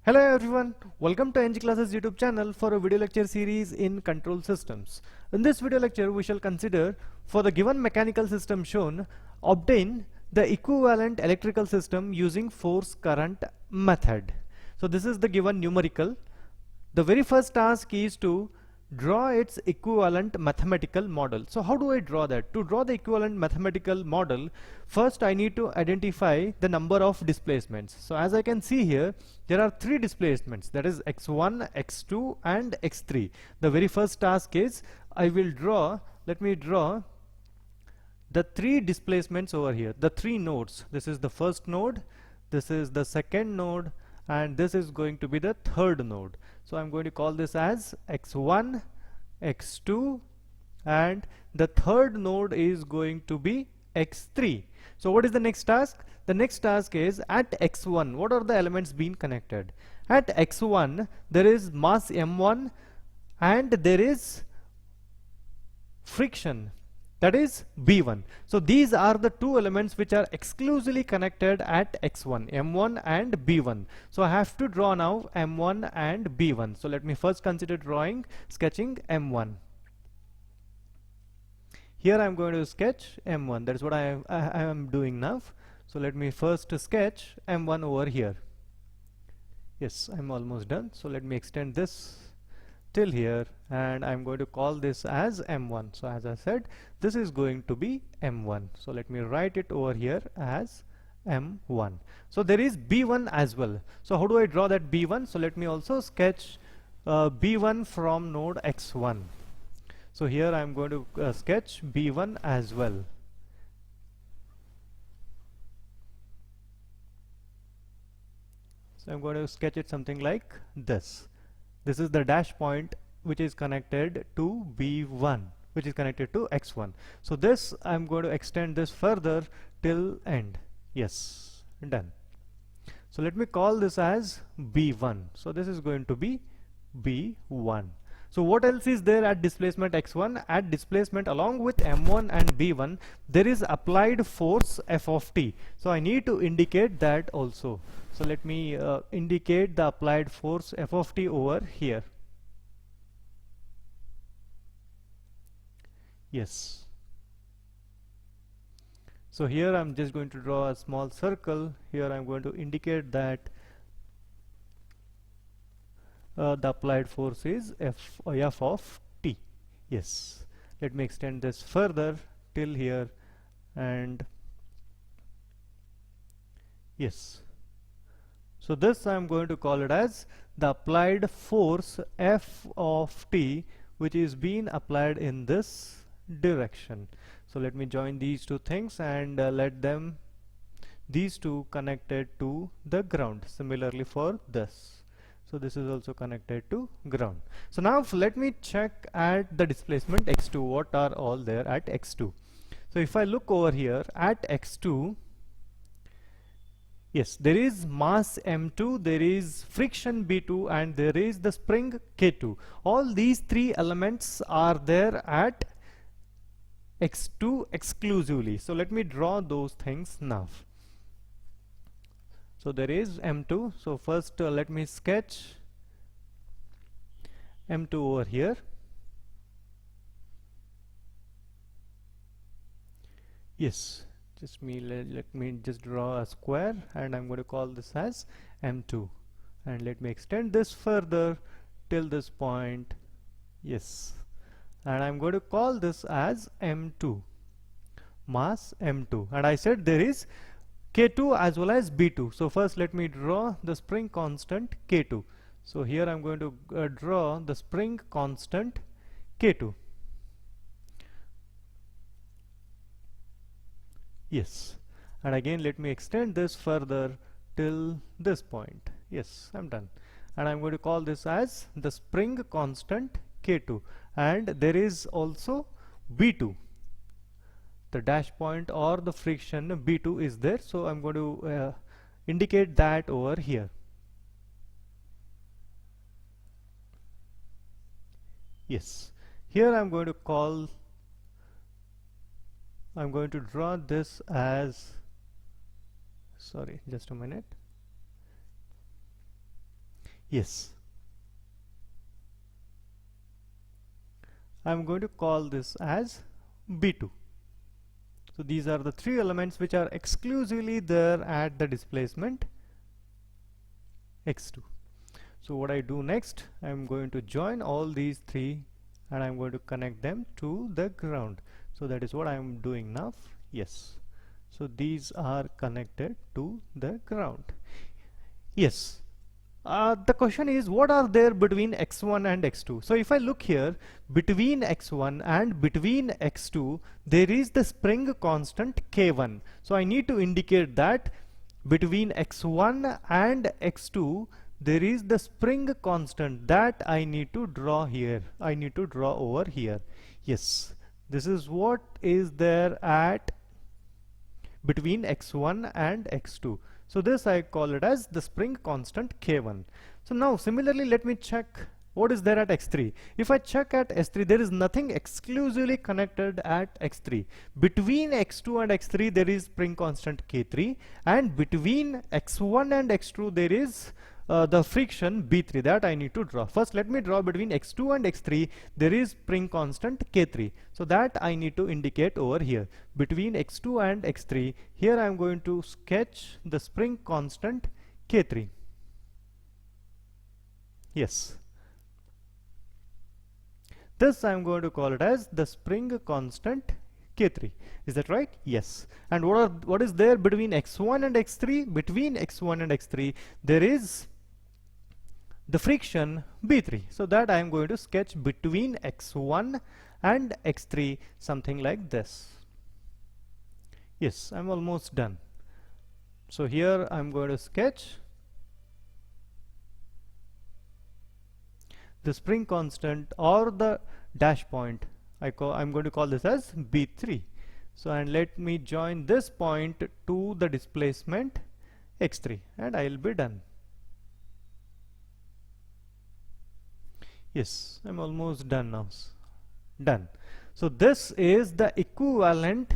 Hello everyone, welcome to Enggclasses YouTube channel for a video lecture series in control systems. In this video lecture we shall consider, for the given mechanical system shown, obtain the equivalent electrical system using force current method. So this is the given numerical. The very first task is to draw its equivalent mathematical model. So how do I draw that? To draw the equivalent mathematical model, first I need to identify the number of displacements. So as I can see here, there are three displacements, that is x1, x2 and x3. The very first task is let me draw the three displacements over here, the three nodes. This is the first node, this is the second node, and this is going to be the third node. So I'm going to call this as x1, x2, and the third node is going to be x3. So what is the next task? The next task is, at x1, what are the elements being connected? At x1 there is mass m1 and there is friction, that is B1. So these are the two elements which are exclusively connected at x1, M1 and B1. So I have to draw now M1 and B1. So let me first consider sketching M1. Here I am going to sketch M1. That is what I am doing now. So let me first sketch M1 over here. Yes, I'm almost done. So let me extend this till here, and I'm going to call this as M1. So as I said, this is going to be M1. So let me write it over here as M1. So there is B1 as well. So how do I draw that B1? So let me also sketch B1 from node X1. So here I'm going to sketch B1 as well. So I'm going to sketch it something like this. This is the dash point which is connected to B1, which is connected to X1. So this I'm going to extend this further till end. Yes, done. So let me call this as B1. So this is going to be B1. So what else is there at displacement X1? At displacement along with M1 and B1, there is applied force F of t. So I need to indicate that also. So let me indicate the applied force F of t over here. Yes. So here I'm just going to draw a small circle. Here I'm going to indicate that the applied force is F of t. Yes. Let me extend this further till here, and yes. So this I am going to call it as the applied force F of t, which is being applied in this direction. So let me join these two things and let them, these two connected to the ground. Similarly for this. So this is also connected to ground. So now let me check at the displacement x2. What are all there at x2? So if I look over here at x2, yes, there is mass m2, there is friction b2, and there is the spring k2. All these three elements are there at x2 exclusively. So let me draw those things now. So there is m2. So first let me sketch m2 over here. Yes, let me just draw a square, and I'm going to call this as m2, and let me extend this further till this point. Yes, and I'm going to call this as m2, mass m2, and I said there is k2 as well as b2. So first let me draw the spring constant k2. So here I'm going to draw the spring constant k2. Yes, and again let me extend this further till this point. Yes, I'm done, and I'm going to call this as the spring constant k2, and there is also b2. The dash point or the friction b2 is there, so I'm going to indicate that over here. Yes, here I'm going to draw this as, sorry, just a minute. Yes. I'm going to call this as B2. So these are the three elements which are exclusively there at the displacement x2. So what I do next, I'm going to join all these three and I'm going to connect them to the ground. So that is what I'm doing now. Yes. So these are connected to the ground. Yes. The question is, what are there between x1 and x2? So if I look here, between x1 and between x2, there is the spring constant k1. So I need to indicate that between x1 and x2, there is the spring constant that I need to draw here. I need to draw over here. Yes, this is what is there at between x1 and x2. So this I call it as the spring constant k1. So now similarly, let me check what is there at x3. If I check at x3, there is nothing exclusively connected at x3. Between x2 and x3, there is spring constant k3, and between x1 and x2, there is the friction B3 that I need to draw. First, let me draw between x2 and x3. There is spring constant k3. So that I need to indicate over here. Between x2 and x3, here I am going to sketch the spring constant k3. Yes. This I am going to call it as the spring constant k3. Is that right? Yes. And what is there between x1 and x3? Between x1 and x3, there is the friction B3. So that I am going to sketch between x1 and x3 something like this. Yes, I'm almost done. So here I'm going to sketch the spring constant or the dash point. I'm going to call this as B3. So and let me join this point to the displacement x3 and I'll be done. Yes, I'm almost done now. Done. So this is the equivalent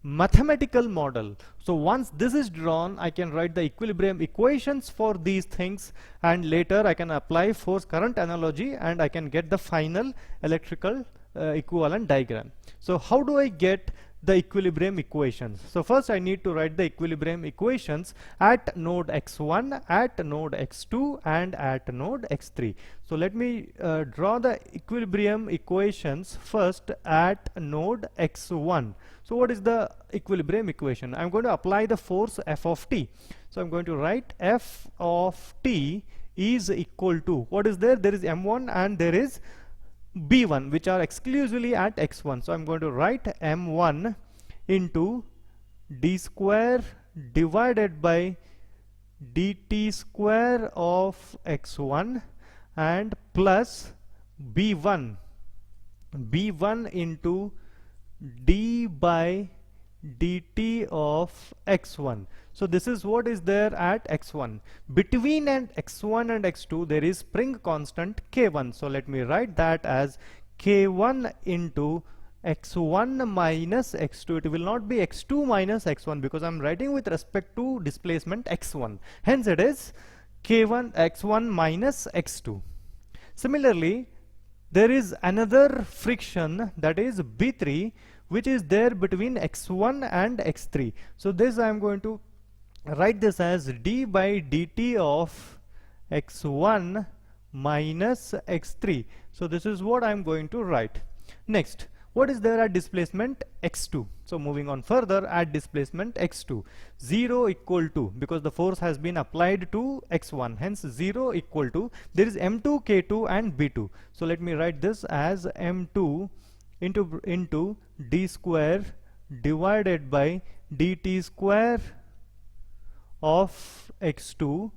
mathematical model. So once this is drawn, I can write the equilibrium equations for these things, and later I can apply force current analogy and I can get the final electrical equivalent diagram. So how do I get the equilibrium equations? So first I need to write the equilibrium equations at node x1, at node x2 and at node x3. So let me draw the equilibrium equations first at node x1. So what is the equilibrium equation? I'm going to apply the force f of t. So I'm going to write f of t is equal to, what is there? There is m1 and there is b1, which are exclusively at x1. So I'm going to write m1 into d square divided by dt square of x1 and plus b1 into d by dt of x1. So this is what is there at x1. Between x1 and x2 there is spring constant k1. So let me write that as k1 into x1 minus x2. It will not be x2 minus x1 because I'm writing with respect to displacement x1. Hence it is k1 x1 minus x2. Similarly, there is another friction, that is B3, which is there between x1 and x3. So this I am going to write this as d by dt of x1 minus x3. So this is what I am going to write. Next, what is there at displacement x2? So moving on further, at displacement x2, 0 equal to, because the force has been applied to x1, hence 0 equal to, there is m2, k2 and b2. So let me write this as m2 into d square divided by dt square of x2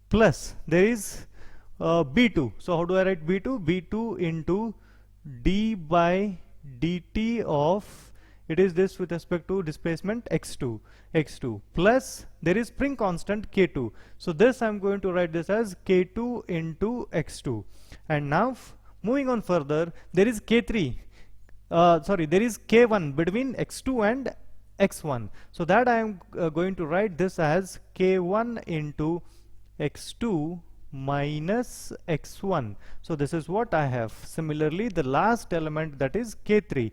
plus there is b2. So how do I write b2? b2 into d by dt of, it is this with respect to displacement x2 plus there is spring constant k2. So this I'm going to write this as k2 into x2. And now moving on further, there is k3. There is k1 between x2 and x1. So that I am going to write this as k1 into x2 minus x1. So this is what I have. Similarly, the last element, that is k3,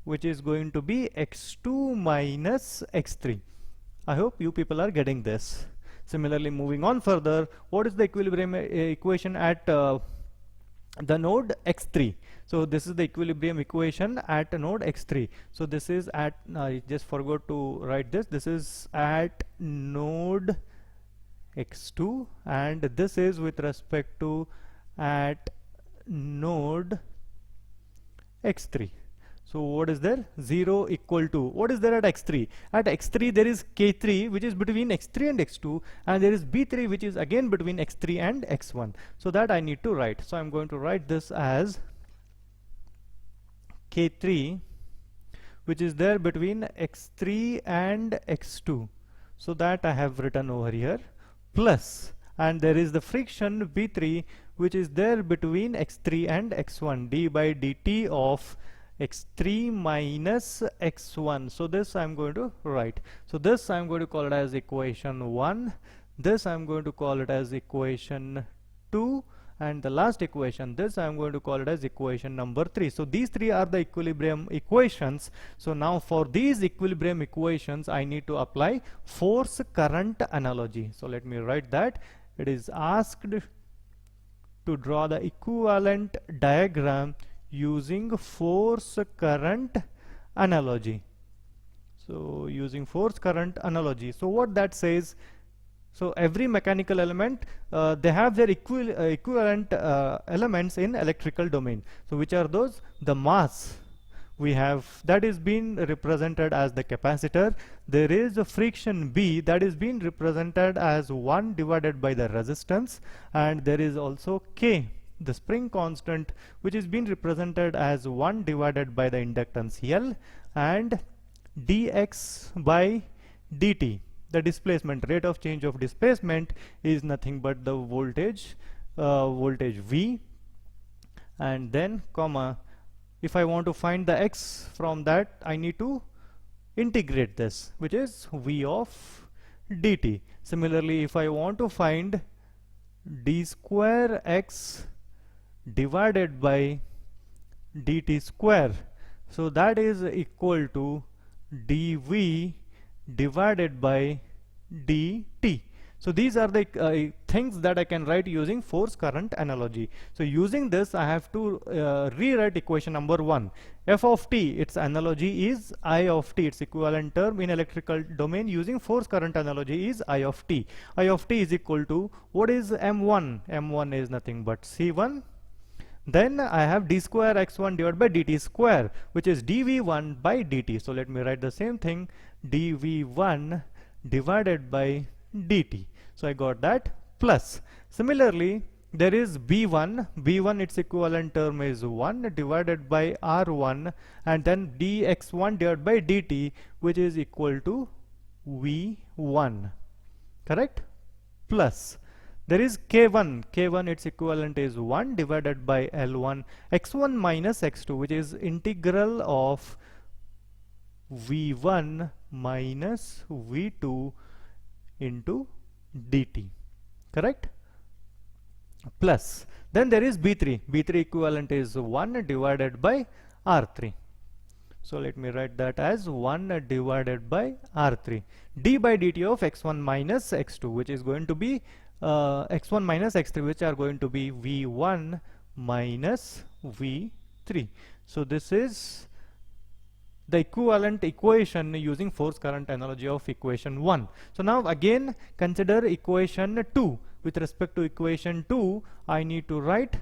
which is going to be x2 minus x3. I hope you people are getting this. Similarly, moving on further, what is the equilibrium equation at the node x3? So this is the equilibrium equation at node x3. So this is at, I just forgot to write this. This is at node x2, and this is with respect to at node x3. So what is there? 0 equal to, what is there at x3? At x3 there is k3, which is between x3 and x2, and there is b3, which is again between x3 and x1. So that I need to write. So I'm going to write this as k3, which is there between x3 and x2. So that I have written over here, plus, and there is the friction b3, which is there between x3 and x1, d by dt of x3 minus x1. So this I'm going to write. So this I'm going to call it as equation 1. This I'm going to call it as equation 2. And the last equation, this I'm going to call it as equation number 3. So these three are the equilibrium equations. So now for these equilibrium equations, I need to apply force current analogy. So let me write that. It is asked to draw the equivalent diagram using force current analogy. So using force current analogy. So what that says, so every mechanical element, they have their equivalent elements in electrical domain. So which are those? The mass we have, that is being represented as the capacitor. There is a friction B, that is being represented as 1 divided by the resistance, and there is also K, the spring constant, which is being represented as 1 divided by the inductance L, and dx by dt, the displacement, rate of change of displacement, is nothing but the voltage V, and then comma, if I want to find the x from that, I need to integrate this, which is V of dt. Similarly, if I want to find d square x divided by dt square, so that is equal to dv divided by dt. So these are the things that I can write using force current analogy. So using this, I have to rewrite equation number 1. F of t, its analogy is I of t, its equivalent term in electrical domain using force current analogy is I of t. I of t is equal to, what is m1? m1 is nothing but c1. Then I have d square x1 divided by dt square, which is dv1 by dt. So let me write the same thing, dv1 divided by dt. So I got that, plus similarly there is b1, its equivalent term is 1 divided by r1, and then dx1 divided by dt, which is equal to v1, correct, plus there is k1, its equivalent is 1 divided by L1, x1 minus x2, which is integral of v1 minus v2 into dt, correct, plus then there is b3 equivalent is 1 divided by r3. So let me write that as 1 divided by r3, d by dt of x1 minus x2, which is going to be x1 minus x3, which are going to be v1 minus v3. So this is the equivalent equation using force current analogy of equation 1. So now again consider equation 2. With respect to equation 2, I need to write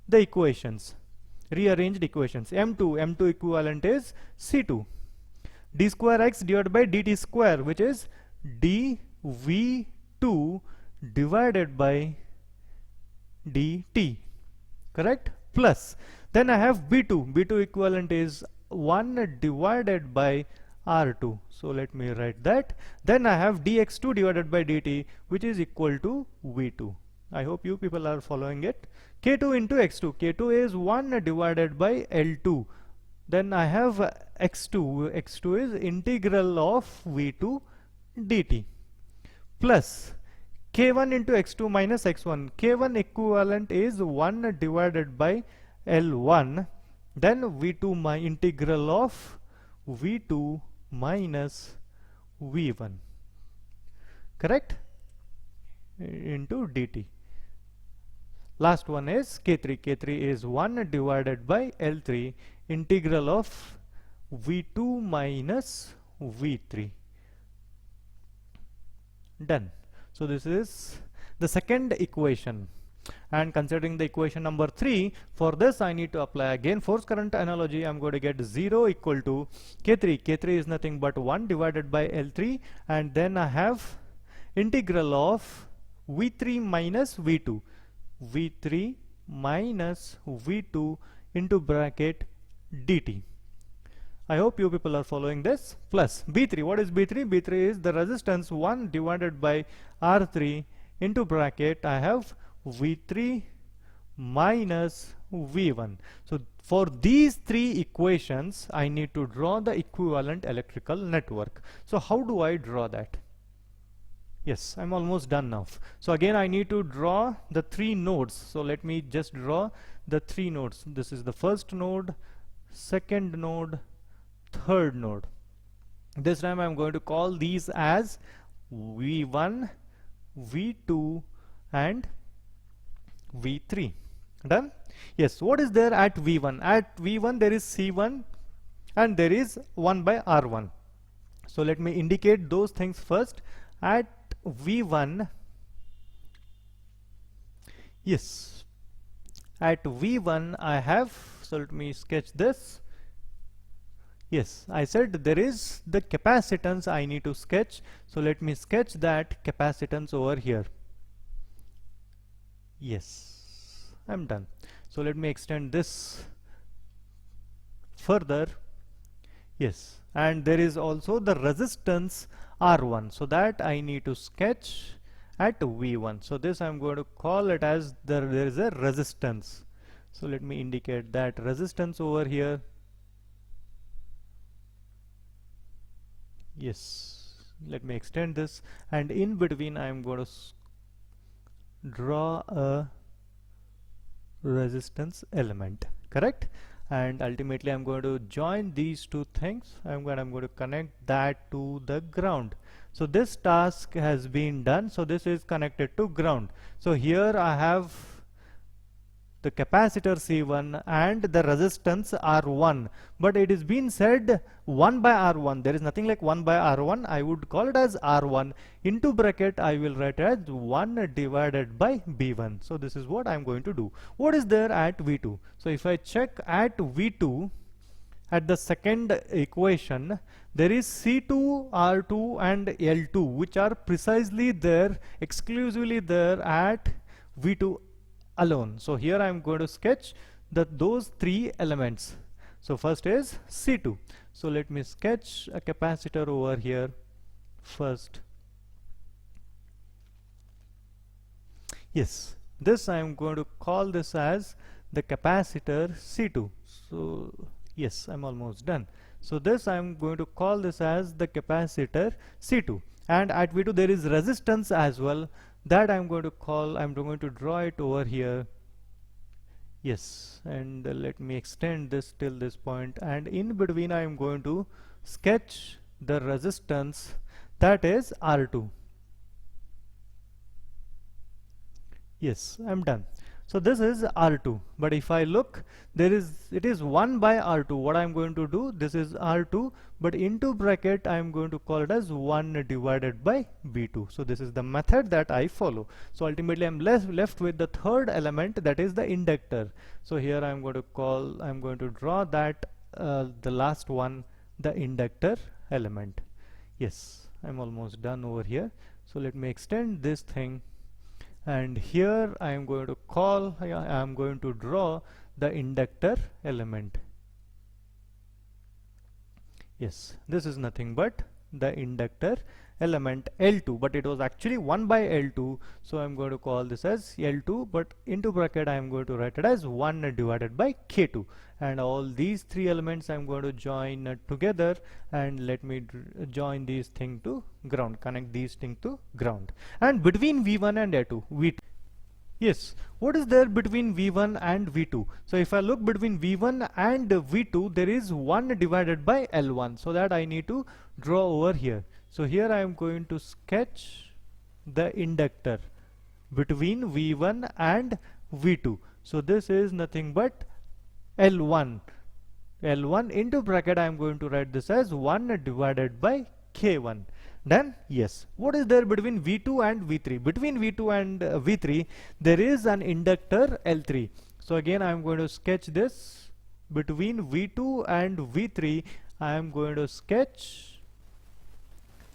the equations, rearranged equations. m2 equivalent is c2, d square x divided by dt square, which is dv2 divided by dt, correct, plus then I have b2 equivalent is 1 divided by r2. So let me write that. Then I have dx2 divided by dt, which is equal to v2. I hope you people are following it. k2 into x2, k2 is 1 divided by L2. Then I have x2 is integral of v2 dt, plus K1 into x2 minus x1. K1 equivalent is 1 divided by L1. Then V2 my integral of V2 minus V1. Correct? Into dt. Last one is K3. K3 is 1 divided by L3 integral of V2 minus V3. Done. So this is the second equation. And considering the equation number 3, for this I need to apply again force current analogy. I'm going to get 0 equal to K3. K3 is nothing but 1 divided by L3, and then I have integral of V3 minus V2. V3 minus V2 into bracket dt. I hope you people are following this. Plus B3. What is B3? B3 is the resistance 1 divided by R3 into bracket I have V3 minus V1. So for these three equations I need to draw the equivalent electrical network. So how do I draw that? Yes, I'm almost done now. So again I need to draw the three nodes. So let me just draw the three nodes. This is the first node, second node, third node. This time I'm going to call these as V1, V2 and V3. Done? Yes, what is there at V1? At V1 there is C1 and there is 1 by R1. So let me indicate those things first. At V1, yes, at V1 I have, so let me sketch this. Yes, I said there is the capacitance I need to sketch. So let me sketch that capacitance over here. Yes, I'm done. So let me extend this further. Yes, and there is also the resistance R1. So that I need to sketch at V1. So this I'm going to call it as there is a resistance. So let me indicate that resistance over here. Yes, let me extend this, and in between I am going to draw a resistance element, correct? And ultimately I'm going to join these two things. I'm going to connect that to the ground. So this task has been done. So this is connected to ground. So here I have the capacitor C1 and the resistance R1, but it is been said 1 by R1. There is nothing like 1 by R1. I would call it as R1 into bracket. I will write as 1 divided by B1. So this is what I'm going to do. What is there at V2? So if I check at V2, at the second equation, there is C2, R2 and L2, which are precisely there, exclusively there at V2 alone. So here I am going to sketch those three elements. So first is C2. So let me sketch a capacitor over here first. Yes, this I am going to call this as the capacitor C2. So yes, I'm almost done. So this I am going to call this as the capacitor C2, and at V2 there is resistance as well. That I'm going to call, I'm going to draw it over here. Yes, and let me extend this till this point, and in between I am going to sketch the resistance, that is R2. Yes, I'm done. So this is R2, but if I look, it is 1 by R2. What I'm going to do, this is R2, but into bracket I'm going to call it as 1 divided by B2. So this is the method that I follow. So ultimately I'm left with the third element, that is the inductor. So here I'm going to draw that the last one, the inductor element. Yes, I'm almost done over here. So let me extend this thing. And here I am going to draw the inductor element. Yes, this is nothing but the inductor element L2, but it was actually 1 by L2, so I'm going to call this as L2, but into bracket I am going to write it as 1 divided by K2, and all these three elements I'm going to join together, and let me join these thing to ground, connect these thing to ground. And between V1 and V2, yes, what is there between V1 and V2? So if I look between V1 and V2, there is 1 divided by L1, so that I need to draw over here. So here I am going to sketch the inductor between V1 and V2. So this is nothing but L1. L1 into bracket I am going to write this as 1 divided by K1. Then yes, what is there between V2 and V3? Between V2 and V3 there is an inductor L3. So again I am going to sketch this between V2 and V3. I am going to sketch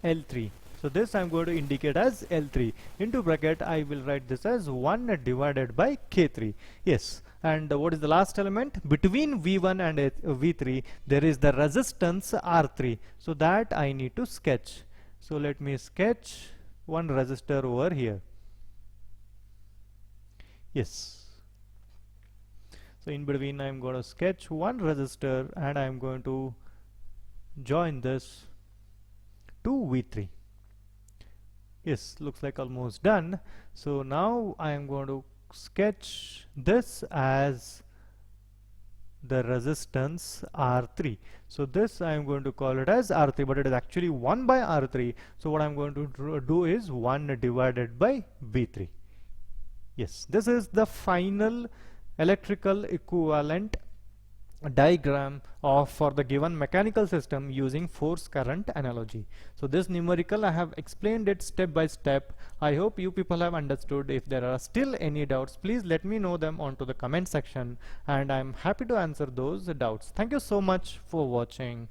L3. So this I am going to indicate as L3. Into bracket I will write this as 1 divided by K3. Yes. And what is the last element? Between V1 and V3 there is the resistance R3. So that I need to sketch. So let me sketch one resistor over here. Yes. So in between I am going to sketch one resistor, and I am going to join this to V3. Yes, looks like almost done. So now I am going to sketch this as the resistance R3. So this I am going to call it as R3, but it is actually 1 by R3. So what I am going to do is 1 divided by V3. Yes, this is the final electrical equivalent diagram for the given mechanical system using force current analogy. So this numerical I have explained it step by step. I hope you people have understood. If there are still any doubts, please let me know them onto the comment section, and I'm happy to answer those doubts. Thank you so much for watching.